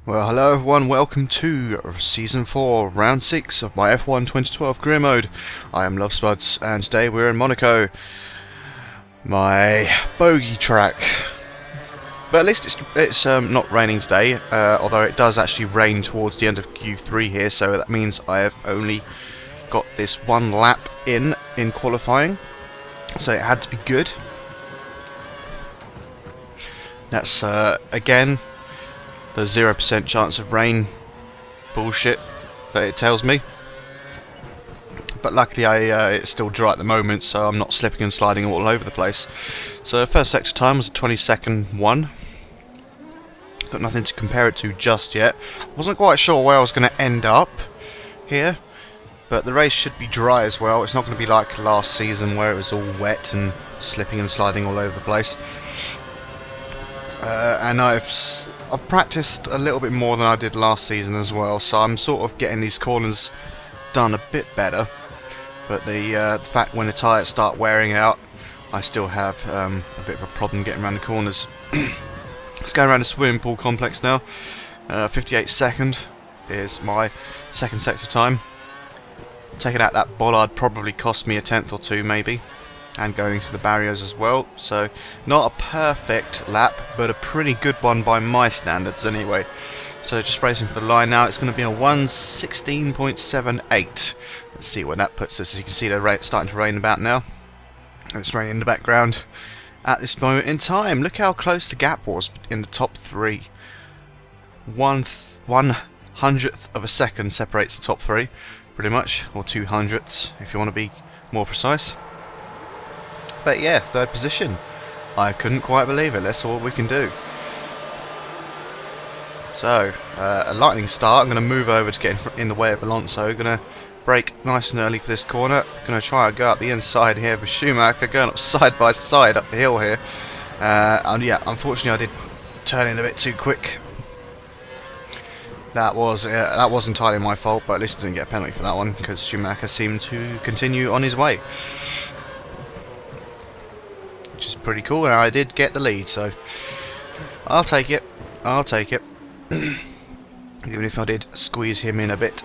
Well, hello everyone, welcome to Season 4, Round 6 of my F1 2012 Career Mode. I am LoveSpuds, and today we're in Monaco. My bogey track. But at least it's not raining today, although it does actually rain towards the end of Q3 here, so that means I have only got this one lap in qualifying. So it had to be good. That's, again, the 0% chance of rain bullshit that it tells me. But luckily it's still dry at the moment, so I'm not slipping and sliding all over the place. So first sector time was a 22nd one. Got nothing to compare it to just yet. Wasn't quite sure where I was going to end up here, but the race should be dry as well. It's not going to be like last season where it was all wet and slipping and sliding all over the place. And I've practiced a little bit more than I did last season as well, so I'm sort of getting these corners done a bit better. But the fact when the tyres start wearing out, I still have a bit of a problem getting around the corners. Let's go around the swimming pool complex now. 58nd is my second sector time. Taking out that bollard probably cost me a tenth or two maybe. And going to the barriers as well, so not a perfect lap, but a pretty good one by my standards anyway. So just racing for the line now. It's going to be a 1:16.78. Let's see where that puts us. As you can see, it's starting to rain about now. It's raining in the background at this moment in time. Look how close the gap was in the top three. 1/100th of a second separates the top three, pretty much, or 200ths if you want to be more precise. But yeah, third position. I couldn't quite believe it. Let's see what we can do. So, a lightning start. I'm going to move over to get in the way of Alonso. Going to brake nice and early for this corner. Going to try and go up the inside here with Schumacher, going up side by side up the hill here. And yeah, unfortunately I did turn in a bit too quick. That was entirely my fault, but at least I didn't get a penalty for that one because Schumacher seemed to continue on his way. Which is pretty cool, and I did get the lead, so I'll take it. I'll take it. Even if I did squeeze him in a bit.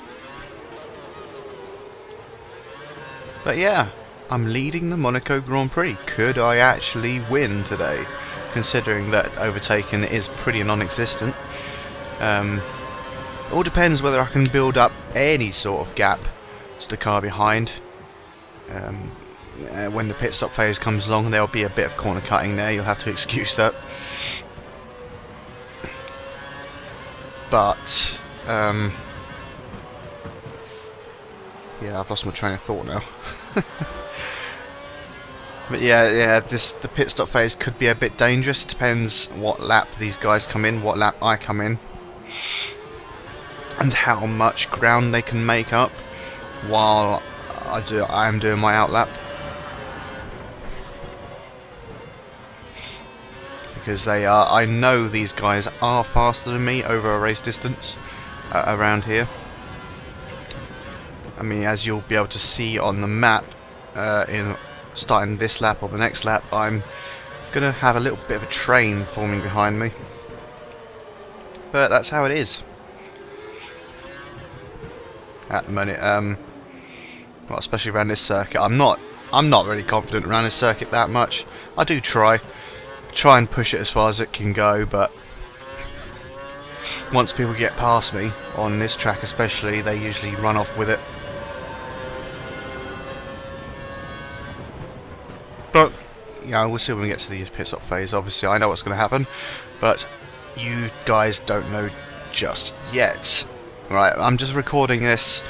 But yeah, I'm leading the Monaco Grand Prix. Could I actually win today? Considering that overtaking is pretty non-existent. All depends whether I can build up any sort of gap to the car behind. When the pit stop phase comes along, there'll be a bit of corner cutting there. You'll have to excuse that. But yeah, I've lost my train of thought now. But yeah, the pit stop phase could be a bit dangerous. Depends what lap these guys come in, what lap I come in, and how much ground they can make up while I am doing my outlap. Because I know these guys are faster than me over a race distance around here. I mean, as you'll be able to see on the map, in starting this lap or the next lap, I'm gonna have a little bit of a train forming behind me. But that's how it is at the minute. Well, especially around this circuit, I'm not really confident around this circuit that much. I do try and push it as far as it can go, but once people get past me on this track especially, they usually run off with it. But yeah, we'll see when we get to the pit stop phase. Obviously I know what's going to happen, but you guys don't know just yet. Right, I'm just recording this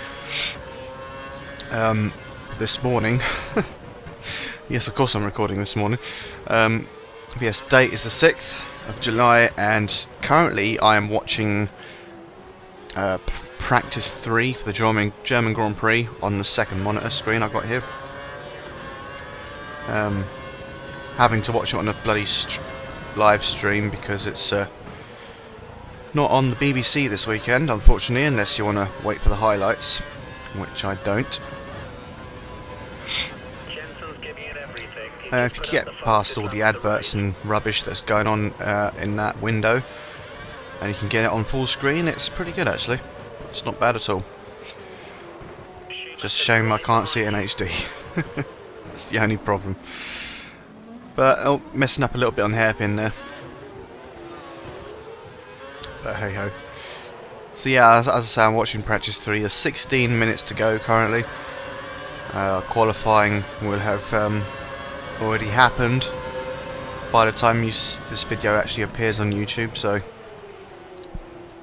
this morning. Yes, of course I'm recording this morning. Yes, date is the 6th of July, and currently I am watching practice 3 for the German Grand Prix on the second monitor screen I've got here. Having to watch it on a bloody live stream because it's not on the BBC this weekend, unfortunately, unless you want to wait for the highlights, which I don't. If you get past all the adverts and rubbish that's going on in that window, and you can get it on full screen. It's pretty good actually. It's not bad at all. Just a shame I can't see it in HD. That's the only problem. But oh, messing up a little bit on the hairpin there. But hey ho. So yeah, as I say, I'm watching practice 3. There's 16 minutes to go currently. Qualifying will have already happened by the time this video actually appears on YouTube, so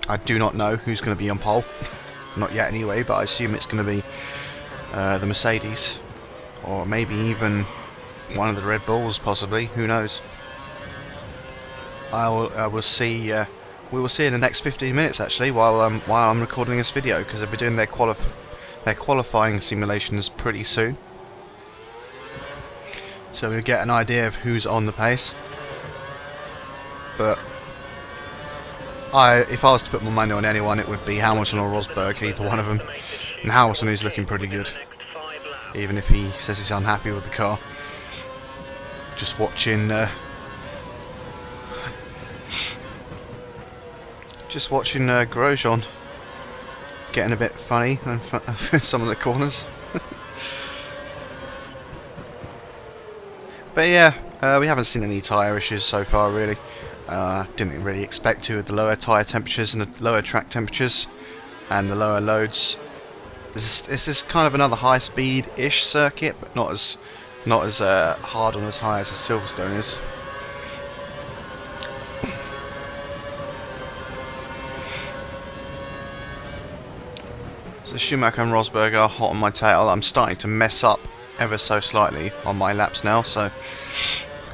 I do not know who's going to be on pole. Not yet anyway, but I assume it's going to be the Mercedes, or maybe even one of the Red Bulls possibly, who knows. I will see. We will see in the next 15 minutes actually, while I'm recording this video, because they'll be doing their qualifying simulations pretty soon. So we'll get an idea of who's on the pace. But if I was to put my money on anyone, it would be Hamilton or Rosberg, either one of them. And Hamilton is looking pretty good, even if he says he's unhappy with the car. Just watching Grosjean getting a bit funny in some of the corners. But yeah, we haven't seen any tyre issues so far really. Didn't really expect to with the lower tyre temperatures and the lower track temperatures and the lower loads. This is kind of another high speed-ish circuit, but not as hard on as high as Silverstone is. So Schumacher and Rosberg are hot on my tail. I'm starting to mess up ever so slightly on my laps now, so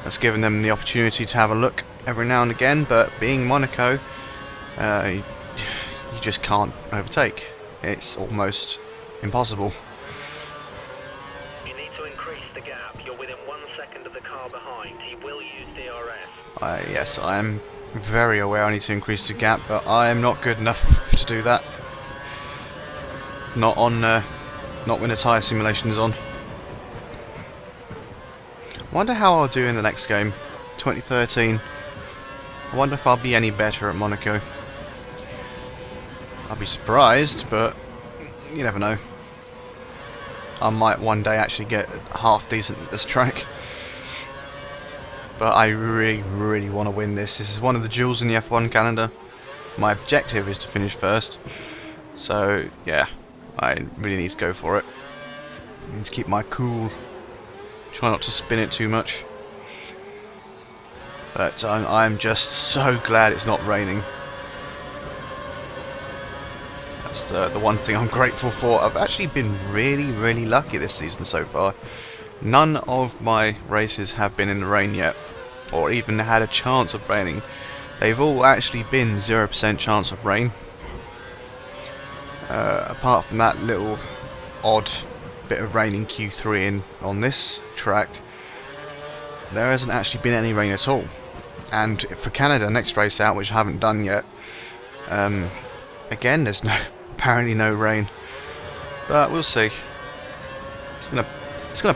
that's given them the opportunity to have a look every now and again, but being Monaco, you just can't overtake. It's almost impossible. You need to increase the gap. You're within 1 second of the car behind. He will use DRS. Yes, I am very aware I need to increase the gap, but I am not good enough to do that. Not when the tyre simulation is on. I wonder how I'll do in the next game, 2013. I wonder if I'll be any better at Monaco. I'll be surprised, but you never know. I might one day actually get half decent at this track. But I really want to win this. This is one of the jewels in the F1 calendar. My objective is to finish first. So yeah, I really need to go for it. I need to keep my cool. Try not to spin it too much. But I'm just so glad it's not raining. That's the one thing I'm grateful for. I've actually been really lucky this season so far. None of my races have been in the rain yet, or even had a chance of raining. They've all actually been 0% chance of rain. Apart from that little odd bit of rain in Q3 on this track, there hasn't actually been any rain at all. And for Canada, next race out, which I haven't done yet, again there's apparently no rain, but we'll see. It's gonna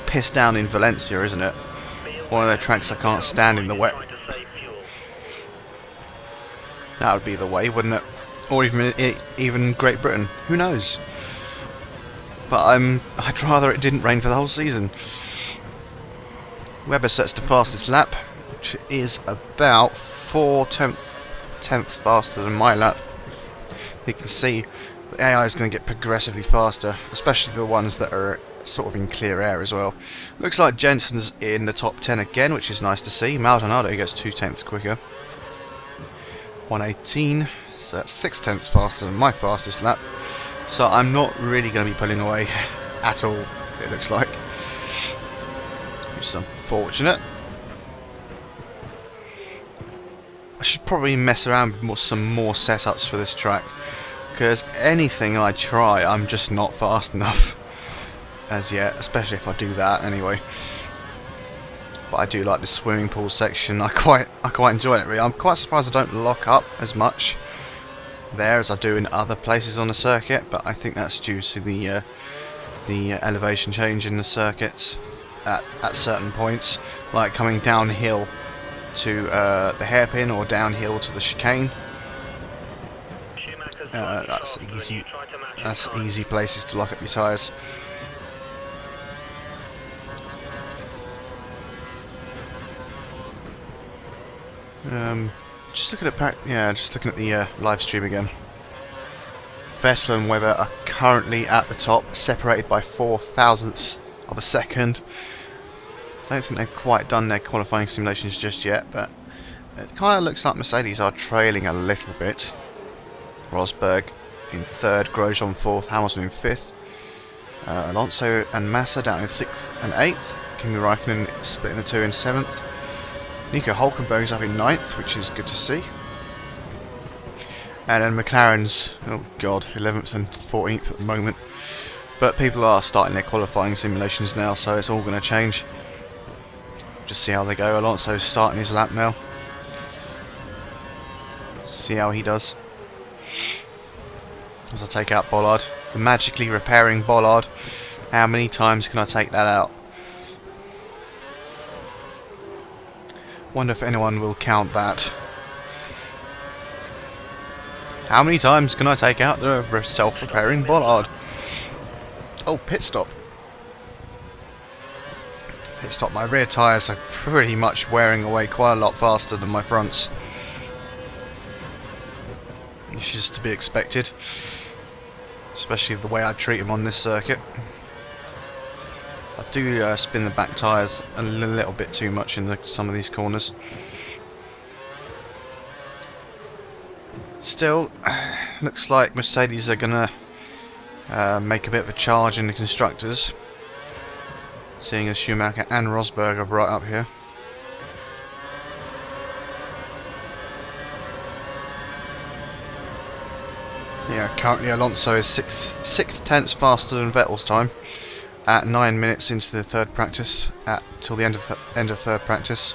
piss down in Valencia, isn't it? One of the tracks I can't stand in the wet. That would be the way, wouldn't it? Or even Great Britain. Who knows? But I'd rather it didn't rain for the whole season. Webber sets the fastest lap, which is about 4/10ths faster than my lap. You can see the AI is going to get progressively faster, especially the ones that are sort of in clear air as well. Looks like Jensen's in the top 10 again, which is nice to see. Maldonado gets 2/10ths quicker. 1:18, so that's 6/10ths faster than my fastest lap. So I'm not really going to be pulling away at all, it looks like. Which is unfortunate. I should probably mess around with some more setups for this track, because anything I try, I'm just not fast enough as yet, especially if I do that anyway. But I do like the swimming pool section. I quite enjoy it really. I'm quite surprised I don't lock up as much there as I do in other places on the circuit, but I think that's due to the elevation change in the circuits at certain points, like coming downhill to the hairpin or downhill to the chicane. That's easy. That's easy places to lock up your tyres. Just looking at just looking at the live stream again. Vettel and Webber are currently at the top, separated by 4 thousandths of a second. Don't think they've quite done their qualifying simulations just yet, but it kind of looks like Mercedes are trailing a little bit. Rosberg in 3rd, Grosjean 4th, Hamilton in 5th. Alonso and Massa down in 6th and 8th. Kimi Raikkonen splitting the 2 in 7th. Nico Hulkenberg's up in 9th, which is good to see. And then McLaren's, oh god, 11th and 14th at the moment. But people are starting their qualifying simulations now, so it's all going to change. Just see how they go. Alonso's starting his lap now. See how he does. As I take out Bollard. The magically repairing Bollard. How many times can I take that out? Wonder if anyone will count that. How many times can I take out the self-repairing Bollard? Oh, pit stop. Pit stop. My rear tyres are pretty much wearing away quite a lot faster than my fronts. It's just to be expected. Especially the way I treat them on this circuit. I do spin the back tyres a little bit too much in some of these corners. Still, looks like Mercedes are going to make a bit of a charge in the constructors. Seeing as Schumacher and Rosberg are right up here. Yeah, currently Alonso is 6 tenths faster than Vettel's time. At 9 minutes into the 3rd practice, till the end of 3rd practice.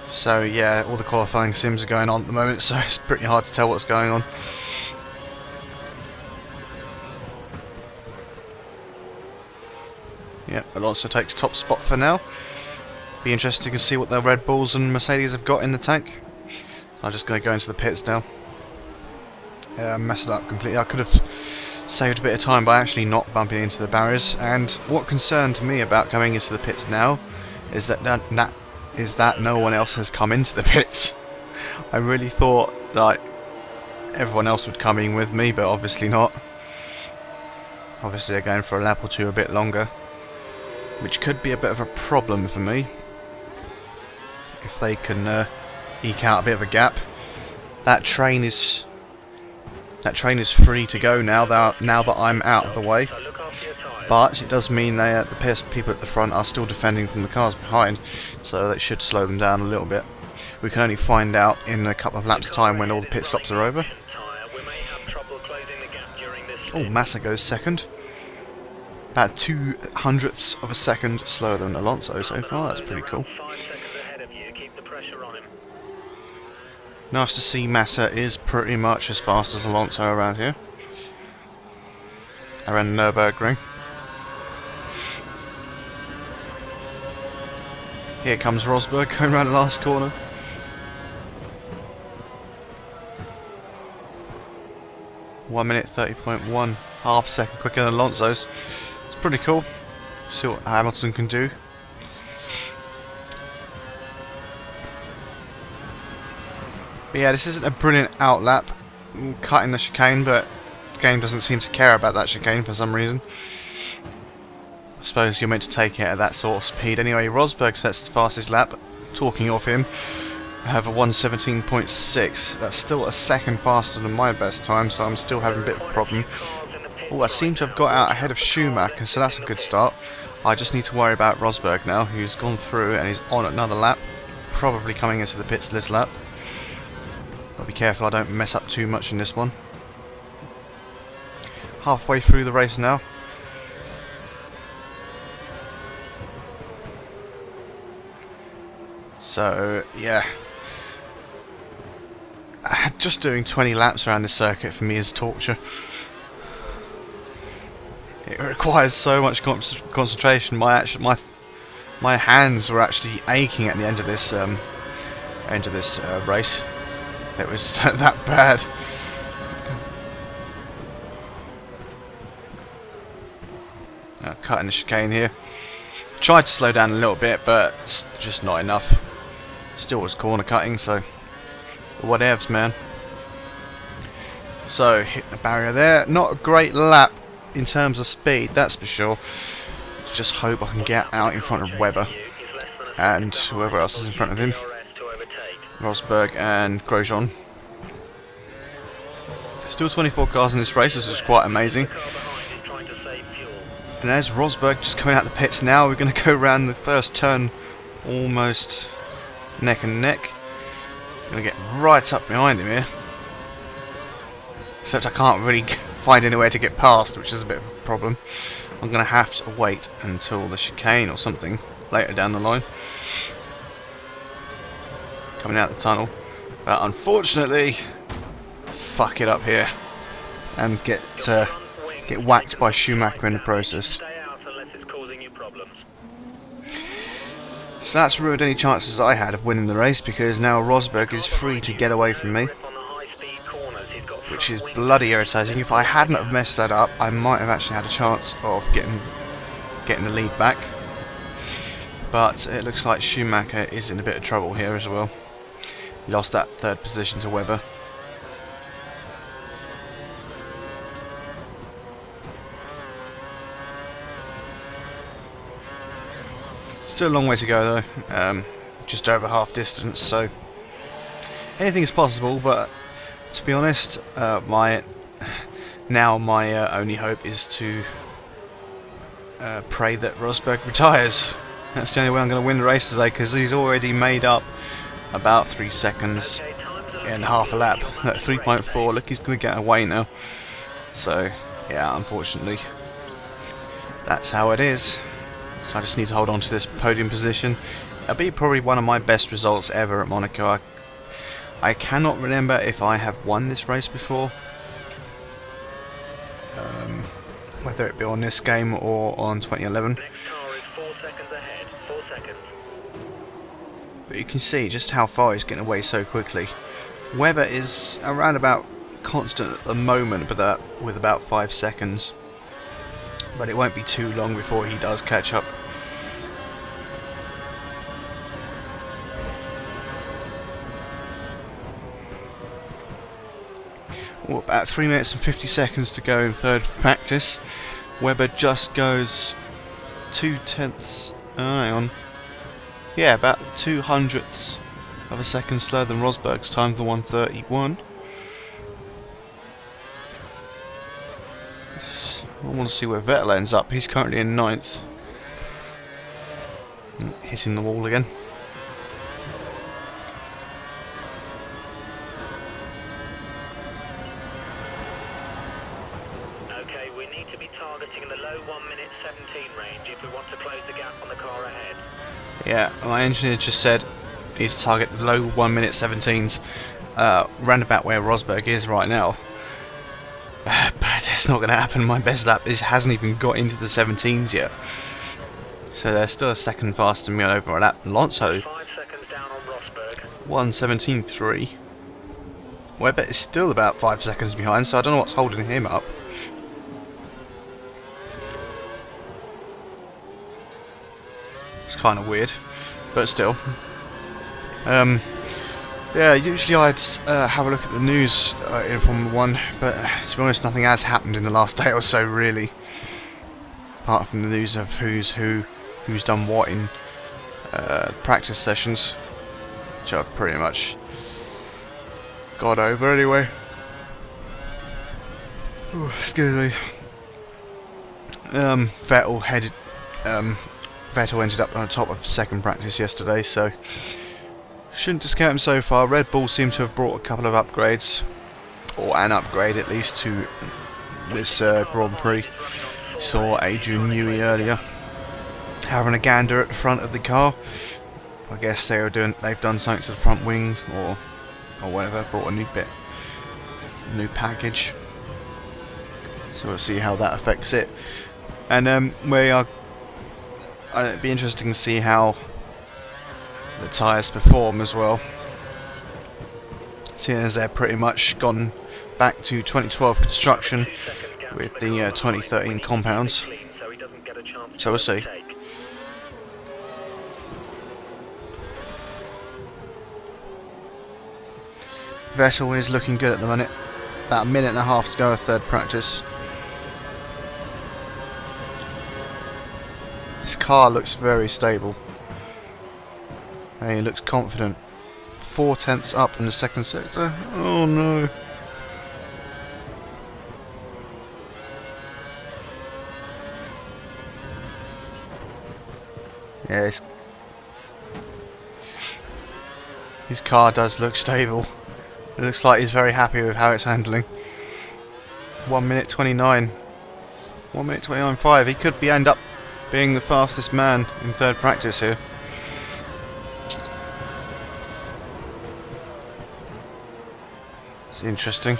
So yeah, all the qualifying sims are going on at the moment, so it's pretty hard to tell what's going on. Yeah, Alonso takes top spot for now. Be interesting to see what the Red Bulls and Mercedes have got in the tank. I'm just going to go into the pits now. Messed it up completely. I could have saved a bit of time by actually not bumping into the barriers, and what concerned me about coming into the pits now is that no one else has come into the pits. I really thought like everyone else would come in with me, but obviously not. Obviously they're going for a lap or two a bit longer, which could be a bit of a problem for me if they can eke out a bit of a gap. That train is free to go now that I'm out of the way. But it does mean the people at the front are still defending from the cars behind, so that should slow them down a little bit. We can only find out in a couple of laps' time when all the pit stops are over. Oh, Massa goes 2nd. About 0.02 of a second slower than Alonso so far. That's pretty cool. Nice to see Massa is pretty much as fast as Alonso around here. Around the Nürburgring. Here comes Rosberg going around the last corner. One minute 30.1, half second quicker than Alonso's. It's pretty cool. See what Hamilton can do. But yeah, this isn't a brilliant outlap, cutting the chicane, but the game doesn't seem to care about that chicane for some reason. I suppose you're meant to take it at that sort of speed. Anyway, Rosberg sets the fastest lap. Talking of him, I have a 1:17.6. That's still a second faster than my best time, so I'm still having a bit of a problem. Oh, I seem to have got out ahead of Schumacher, so that's a good start. I just need to worry about Rosberg now, who's gone through and he's on another lap. Probably coming into the pits this lap. Gotta be careful I don't mess up too much in this one. Halfway through the race now. So, yeah. Just doing 20 laps around this circuit for me is torture. It requires so much concentration. My hands were actually aching at the end of this race. It was that bad. cutting the chicane here. Tried to slow down a little bit, but it's just not enough. Still was corner cutting, so whatevs, man. So hit the barrier there. Not a great lap in terms of speed, that's for sure. Just hope I can get out in front of Webber and whoever else is in front of him. Rosberg and Grosjean. Still 24 cars in this race, this is quite amazing. And as Rosberg just coming out the pits now, we're going to go around the first turn almost neck and neck. Going to get right up behind him here. Except I can't really find anywhere to get past, which is a bit of a problem. I'm going to have to wait until the chicane or something later down the line. Coming out the tunnel. But unfortunately, fuck it up here. And get whacked by Schumacher in the process. So that's ruined any chances I had of winning the race, because now Rosberg is free to get away from me. Which is bloody irritating. If I hadn't have messed that up, I might have actually had a chance of getting the lead back. But it looks like Schumacher is in a bit of trouble here as well. He lost that third position to Webber. Still a long way to go though. Just over half distance, so anything is possible, but to be honest, my only hope is to pray that Rosberg retires. That's the only way I'm going to win the race today, because he's already made up about 3 seconds in half a lap. At 3.4, look, he's going to get away now. So, yeah, unfortunately, that's how it is. So I just need to hold on to this podium position. It'll be probably one of my best results ever at Monaco. I cannot remember if I have won this race before, whether it be on this game or on 2011. But you can see just how far he's getting away so quickly. Webber is around about constant at the moment, but with about 5 seconds. But it won't be too long before he does catch up. Well, about 3 minutes and 50 seconds to go in third practice. Webber just goes 0.2. Hang on. Yeah, about 0.02 of a second slower than Rosberg's time for 1:31. I want to see where Vettel ends up. He's currently in 9th. Hitting the wall again. Okay, we need to be targeting the low 1:17 range if we want to close the gap on the car ahead. Yeah, my engineer just said he's target the low 1:17s, round about where Rosberg is right now. But it's not going to happen. My best lap hasn't even got into the 17s yet. So they're still a second faster than me over a lap. Alonso, 5 seconds down on Rosberg. 1:17.3. Webber is still about 5 seconds behind, so I don't know what's holding him up. It's kind of weird, but still. Yeah, usually I'd have a look at the news in Formula 1, but to be honest, nothing has happened in the last day or so, really. Apart from the news of who's done what in practice sessions, which I've pretty much got over anyway. Ooh, excuse me. Vettel ended up on the top of second practice yesterday, so shouldn't discount him so far. Red Bull seem to have brought a couple of upgrades, or an upgrade at least, to this Grand Prix. Saw Adrian Newey earlier having a gander at the front of the car. I guess they've done something to the front wings or whatever. Brought a new package. So we'll see how that affects it. And it'd be interesting to see how the tyres perform as well, seeing as they're pretty much gone back to 2012 construction with the 2013 compounds. So he doesn't get a So we'll see. Vettel is looking good at the minute. About a minute and a half to go of third practice. This car looks very stable. And he looks confident. 4 tenths up in the second sector. Oh no. Yeah, his car does look stable. It looks like he's very happy with how it's handling. 1 minute 29. 1 minute 29.5. He could end up being the fastest man in third practice here. It's interesting.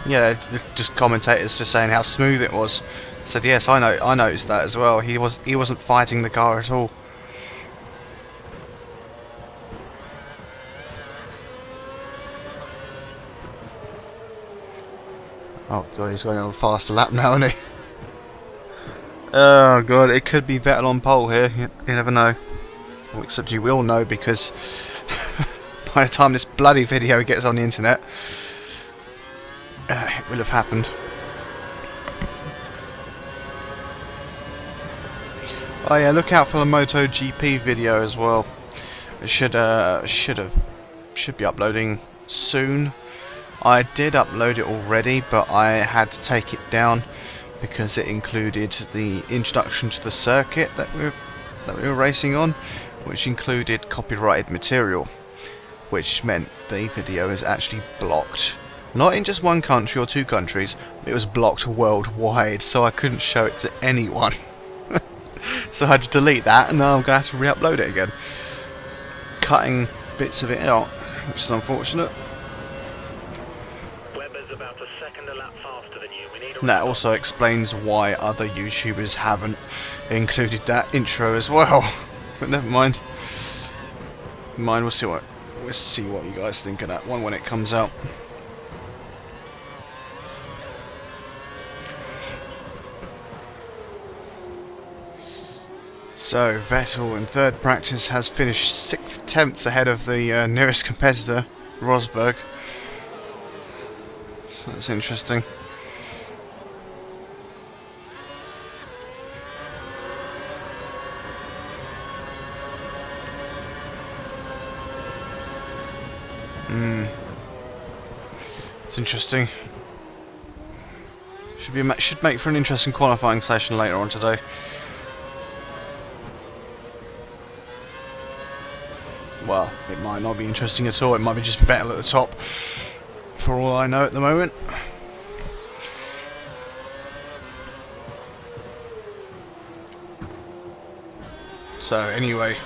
Yeah, just commentators just saying how smooth it was. Said yes, I noticed that as well. He wasn't fighting the car at all. Oh god, he's going on a faster lap now, isn't he? Oh god, it could be Vettel on pole here. You never know. Well, except you will know, because by the time this bloody video gets on the internet, it will have happened. Oh yeah, look out for the MotoGP video as well. It should be uploading soon. I did upload it already, but I had to take it down because it included the introduction to the circuit that we were racing on, which included copyrighted material, which meant the video is actually blocked. Not in just one country or 2 countries, it was blocked worldwide, so I couldn't show it to anyone. So I had to delete that, and now I'm going to have to re-upload it again. Cutting bits of it out, which is unfortunate. About a second a lap faster than you. We need that also explains why other YouTubers haven't included that intro as well. But never mind. We'll see what you guys think of that one when it comes out. So Vettel in third practice has finished 6 tenths ahead of the nearest competitor, Rosberg. So that's interesting. It's interesting. Should make for an interesting qualifying session later on today. Well, it might not be interesting at all. It might be just Vettel at the top, for all I know at the moment. So anyway,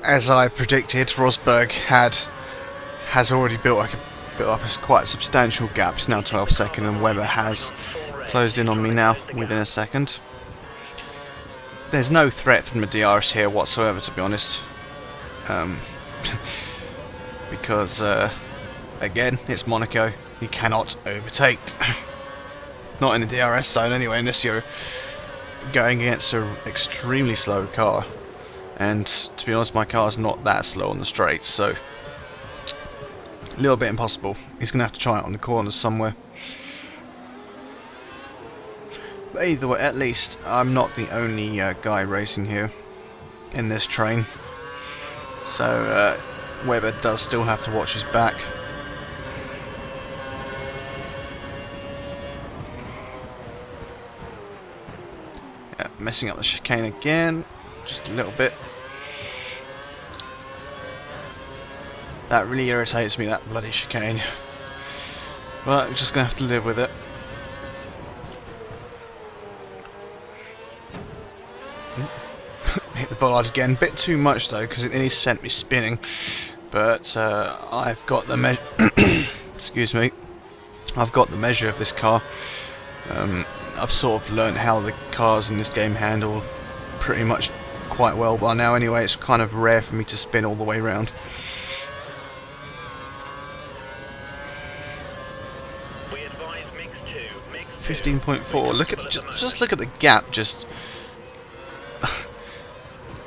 as I predicted, Rosberg has already built up a quite substantial gap. It's now 12 seconds, and Webber has closed in on me now within a second. There's no threat from the DRS here whatsoever, to be honest. Because again, it's Monaco. You cannot overtake. Not in the DRS zone anyway, unless you're going against an extremely slow car. And to be honest, my car's not that slow on the straights, so a little bit impossible. He's going to have to try it on the corners somewhere. But either way, at least I'm not the only guy racing here in this train. So Webber does still have to watch his back. Yeah, messing up the chicane again, just a little bit. That really irritates me, that bloody chicane. But we're just going to have to live with it. Hit the bollard again, bit too much though, because it nearly sent me spinning. But I've got the measure. Excuse me. I've got the measure of this car. I've sort of learnt how the cars in this game handle pretty much quite well by now. Anyway, it's kind of rare for me to spin all the way around. 15.4. Look at just look at the gap. Just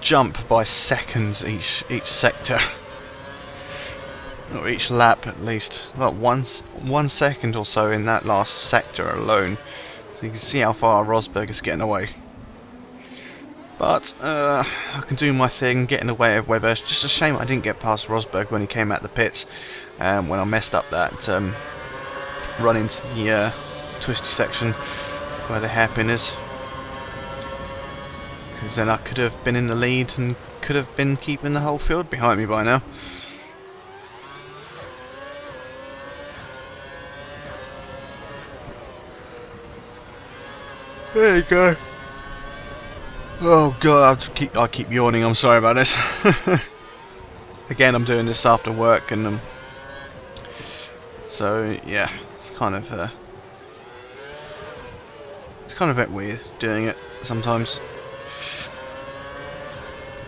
jump by seconds each sector, or each lap at least. Like 1 second or so in that last sector alone. So you can see how far Rosberg is getting away. But I can do my thing, getting away of Webber. It's just a shame I didn't get past Rosberg when he came out the pits, when I messed up that run into the twisty section where the hairpin is. Because then I could have been in the lead and could have been keeping the whole field behind me by now. There you go. Oh god, I keep yawning. I'm sorry about this. Again, I'm doing this after work, and so yeah, it's kind of a bit weird doing it sometimes.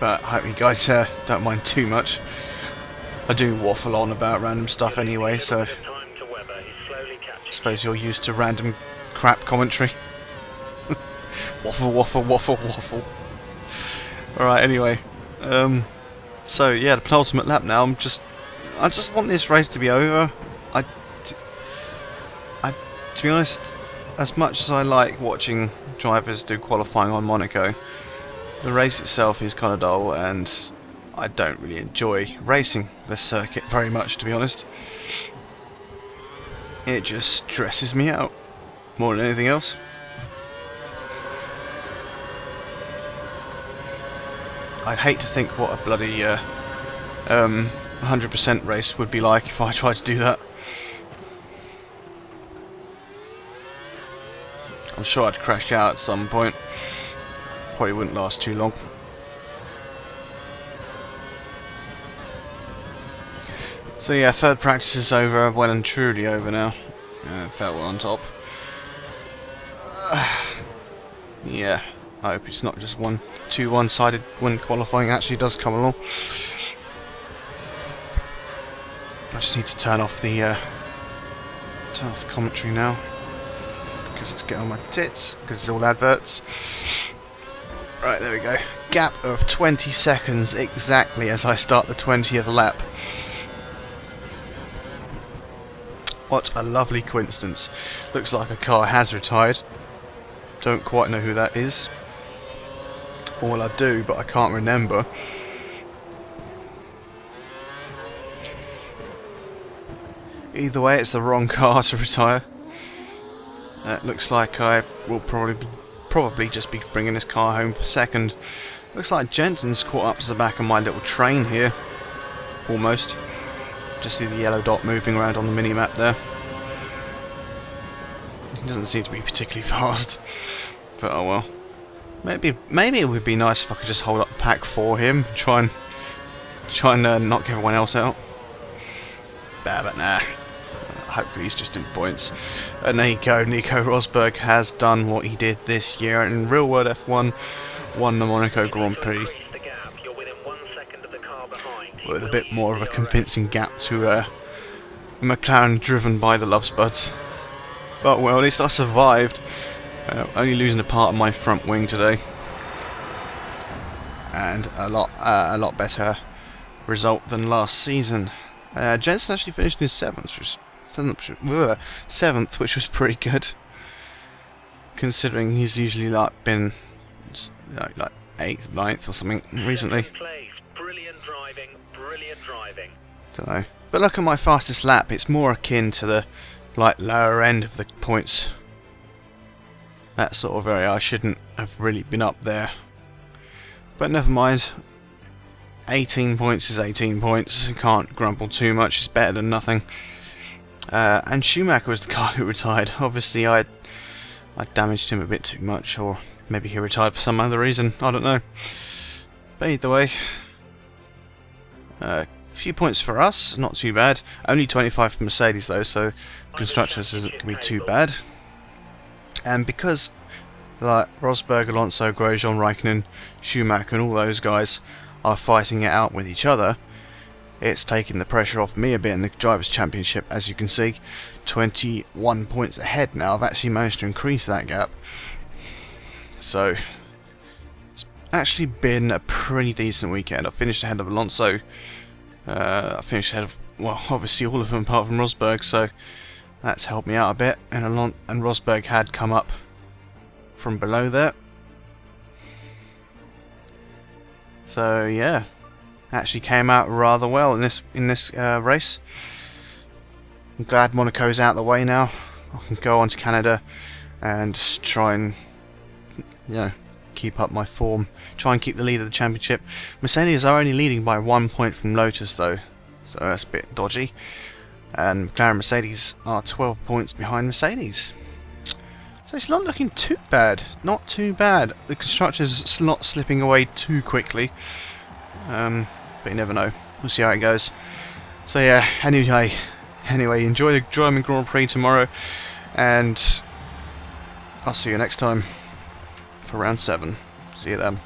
But I hope you guys don't mind too much. I do waffle on about random stuff anyway, so I suppose you're used to random crap commentary. Waffle, waffle, waffle, waffle. Alright, anyway. So yeah, the penultimate lap now. I just want this race to be over. To be honest, as much as I like watching drivers do qualifying on Monaco, the race itself is kind of dull, and I don't really enjoy racing this circuit very much, to be honest. It just stresses me out more than anything else. I'd hate to think what a bloody 100% race would be like if I tried to do that. I'm sure I'd crash out at some point. Probably wouldn't last too long. So yeah, third practice is over, well and truly over now. Felt well on top. Yeah, I hope it's not just too one-sided when qualifying actually does come along. I just need to turn off the commentary now, because it's getting on my tits, because it's all adverts. Right, there we go. Gap of 20 seconds exactly as I start the 20th lap. What a lovely coincidence. Looks like a car has retired. Don't quite know who that is. Or well, I do, but I can't remember. Either way, it's the wrong car to retire. It looks like I will probably just be bringing this car home for second. Looks like Jensen's caught up to the back of my little train here. Almost. Just see the yellow dot moving around on the mini-map there. It doesn't seem to be particularly fast. But oh well. Maybe it would be nice if I could just hold up the pack for him. Try and knock everyone else out. But nah. Hopefully he's just in points. And there you go, Nico Rosberg has done what he did this year in real world F1, won the Monaco Grand Prix with a bit more of a convincing gap to a McLaren driven by the Lovesbuds. But well, at least I survived, only losing a part of my front wing today, and a lot better result than last season. Jensen actually finished in 7th, which was pretty good, considering he's usually been like 8th, 9th or something recently. Brilliant driving. Don't know. But look at my fastest lap. It's more akin to the lower end of the points. That sort of area. I shouldn't have really been up there. But never mind. 18 points is 18 points. You can't grumble too much. It's better than nothing. And Schumacher was the guy who retired. Obviously I damaged him a bit too much, or maybe he retired for some other reason. I don't know. But either way, a few points for us, not too bad. Only 25 for Mercedes though, so constructors isn't going to be too bad. And because Rosberg, Alonso, Grosjean, Raikkonen, Schumacher and all those guys are fighting it out with each other, it's taking the pressure off me a bit in the Drivers' Championship. As you can see, 21 points ahead now. I've actually managed to increase that gap. So, it's actually been a pretty decent weekend. I finished ahead of Alonso. I finished ahead of, well, obviously all of them apart from Rosberg, so that's helped me out a bit. And Rosberg had come up from below there. So yeah, actually came out rather well in this race. I'm glad Monaco's out of the way now. I can go on to Canada and just try and, you know, keep up my form. Try and keep the lead of the championship. Mercedes are only leading by 1 point from Lotus though, so that's a bit dodgy. And McLaren Mercedes are 12 points behind Mercedes. So it's not looking too bad. Not too bad. The constructors not slipping away too quickly. But you never know. We'll see how it goes. So yeah, anyway, enjoy the German Grand Prix tomorrow, and I'll see you next time for round 7. See you then.